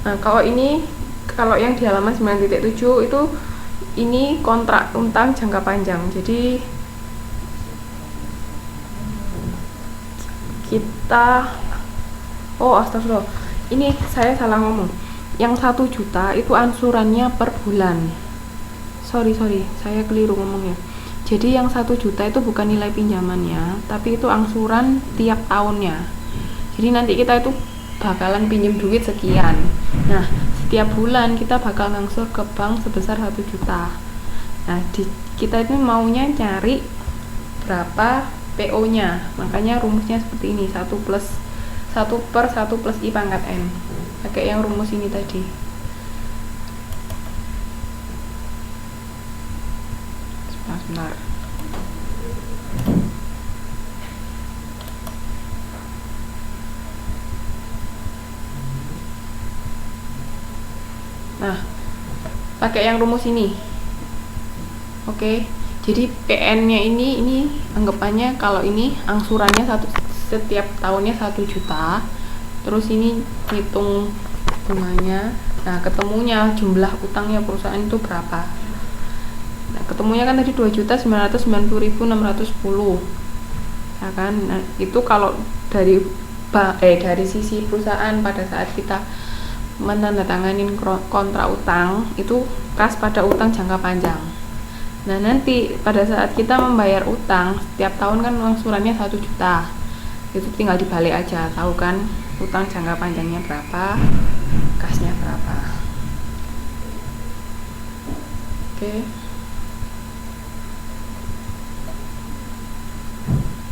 Nah, kalau yang di halaman 9.7 itu ini kontrak utang jangka panjang. Jadi astagfirullah, ini saya salah ngomong. Yang 1 juta itu ansurannya per bulan. Sorry, saya keliru ngomongnya. Jadi yang 1 juta itu bukan nilai pinjamannya, tapi itu angsuran tiap tahunnya. Jadi nanti kita itu bakalan pinjem duit sekian. Nah, setiap bulan kita bakal ngangsur ke bank sebesar 1 juta. Nah, kita itu maunya cari berapa PO-nya. Makanya rumusnya seperti ini, 1 per 1 plus I pangkat N. Pakai yang rumus ini tadi. Sebentar. Nah, pakai yang rumus ini. Oke. Jadi PN-nya ini anggapannya kalau ini angsurannya setiap tahunnya 1 juta. Terus ini hitung bunganya. Nah, ketemunya jumlah utangnya perusahaan itu berapa? Nah, ketemunya kan tadi 2.990.610. Ya kan? Nah, itu kalau dari sisi perusahaan pada saat kita menandatanganin kontrak utang itu kas pada utang jangka panjang. Nah, nanti pada saat kita membayar utang setiap tahun kan angsurannya 1 juta. Itu tinggal dibalik aja, tahu kan utang jangka panjangnya berapa, kasnya berapa. Oke.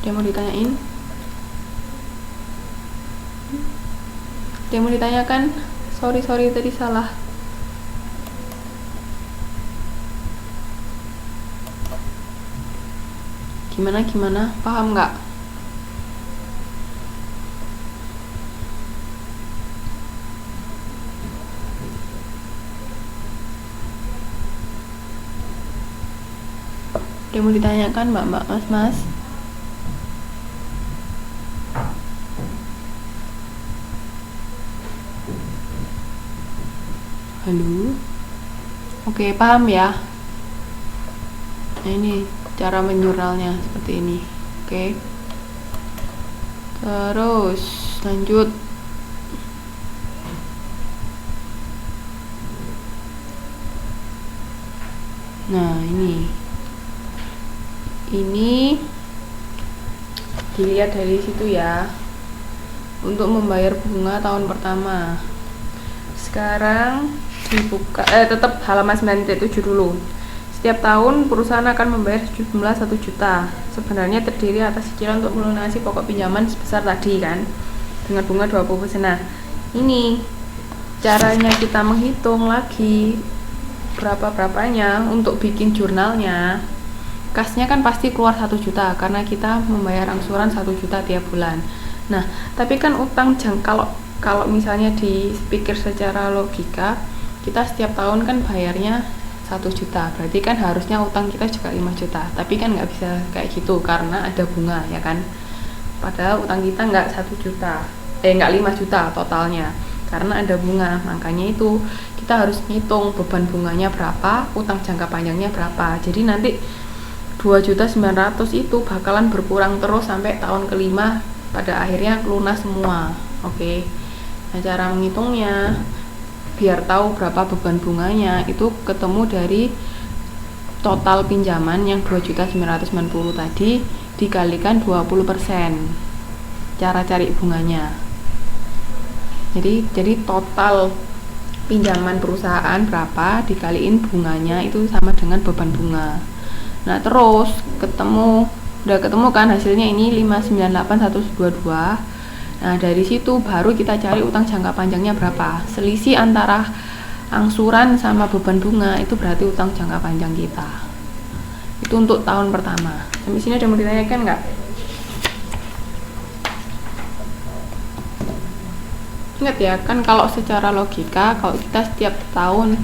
Dia mau ditanyain? Dia mau ditanyakan? Sorry tadi salah. Gimana? Paham nggak? Dia mau ditanyakan mbak, mas? Halo? Oke, paham ya? Nah, ini cara menjurnalnya seperti ini. Oke. Terus lanjut. Nah, ini dilihat dari situ ya. Untuk membayar bunga tahun pertama. Sekarang dibuka tetap halaman 9.7 dulu. Setiap tahun perusahaan akan membayar jumlah 1 juta. Sebenarnya terdiri atas cicilan untuk melunasi pokok pinjaman sebesar tadi kan, dengan bunga 20%. Nah, ini caranya kita menghitung lagi berapanya untuk bikin jurnalnya. Kasnya kan pasti keluar 1 juta karena kita membayar angsuran 1 juta tiap bulan. Nah, tapi kan utang kalau misalnya dipikir secara logika, kita setiap tahun kan bayarnya 1 juta, berarti kan harusnya utang kita juga 5 juta, tapi kan nggak bisa kayak gitu karena ada bunga ya kan, padahal utang kita nggak 1 juta, nggak 5 juta totalnya karena ada bunga. Makanya itu kita harus ngitung beban bunganya berapa, utang jangka panjangnya berapa. Jadi nanti 2.900.000 itu bakalan berkurang terus sampai tahun kelima, pada akhirnya lunas semua. Oke. Nah, cara menghitungnya biar tahu berapa beban bunganya itu ketemu dari total pinjaman yang 2.990 tadi dikalikan 20%. Cara cari bunganya. Jadi total pinjaman perusahaan berapa dikaliin bunganya itu sama dengan beban bunga. Nah, terus udah ketemu kan hasilnya ini 598.122. Nah, dari situ baru kita cari utang jangka panjangnya berapa. Selisih antara angsuran sama beban bunga itu berarti utang jangka panjang kita. Itu untuk tahun pertama. Sampai sini ada mau ditanyakan nggak? Ingat ya, kan kalau secara logika, kalau kita setiap tahun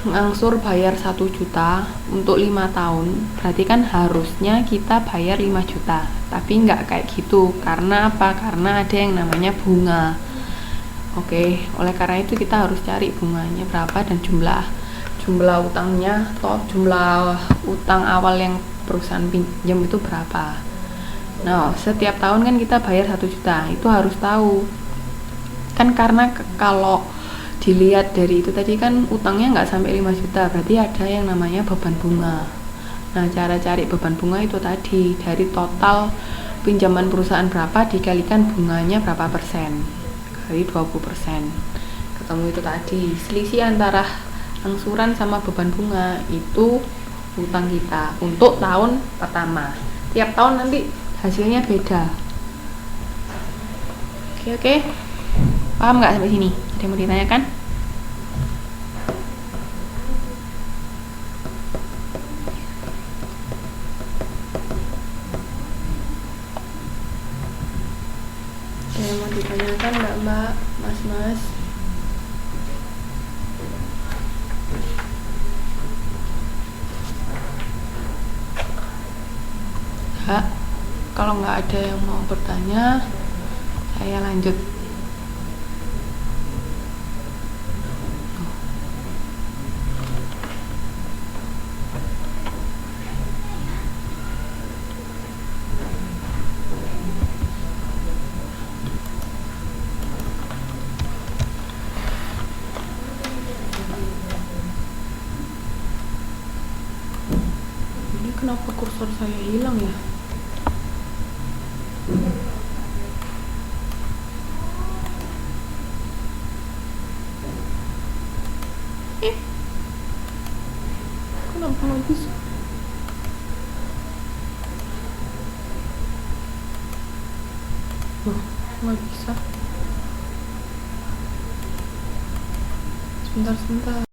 ngangsur bayar 1 juta untuk 5 tahun, berarti kan harusnya kita bayar 5 juta. Tapi nggak kayak gitu. Karena apa? Karena ada yang namanya bunga. Oke, oleh karena itu kita harus cari bunganya berapa dan jumlah utangnya atau jumlah utang awal yang perusahaan pinjam itu berapa. Nah, setiap tahun kan kita bayar 1 juta, itu harus tahu. Kan karena kalau dilihat dari itu tadi kan utangnya nggak sampai 5 juta, berarti ada yang namanya beban bunga. Nah, cara cari beban bunga itu tadi, dari total pinjaman perusahaan berapa dikalikan bunganya berapa persen, kali 20%. Ketemu itu tadi, selisih antara angsuran sama beban bunga itu utang kita untuk tahun pertama. Tiap tahun nanti hasilnya beda. Oke, paham nggak sampai sini? Ada yang mau ditanyakan? Ada yang mau ditanyakan mbak, mas? Ya, kalau nggak ada yang mau bertanya, saya lanjut. Ini kenapa kursor saya hilang ya? Kenapa nggak bisa? Loh, nggak bisa. Sebentar.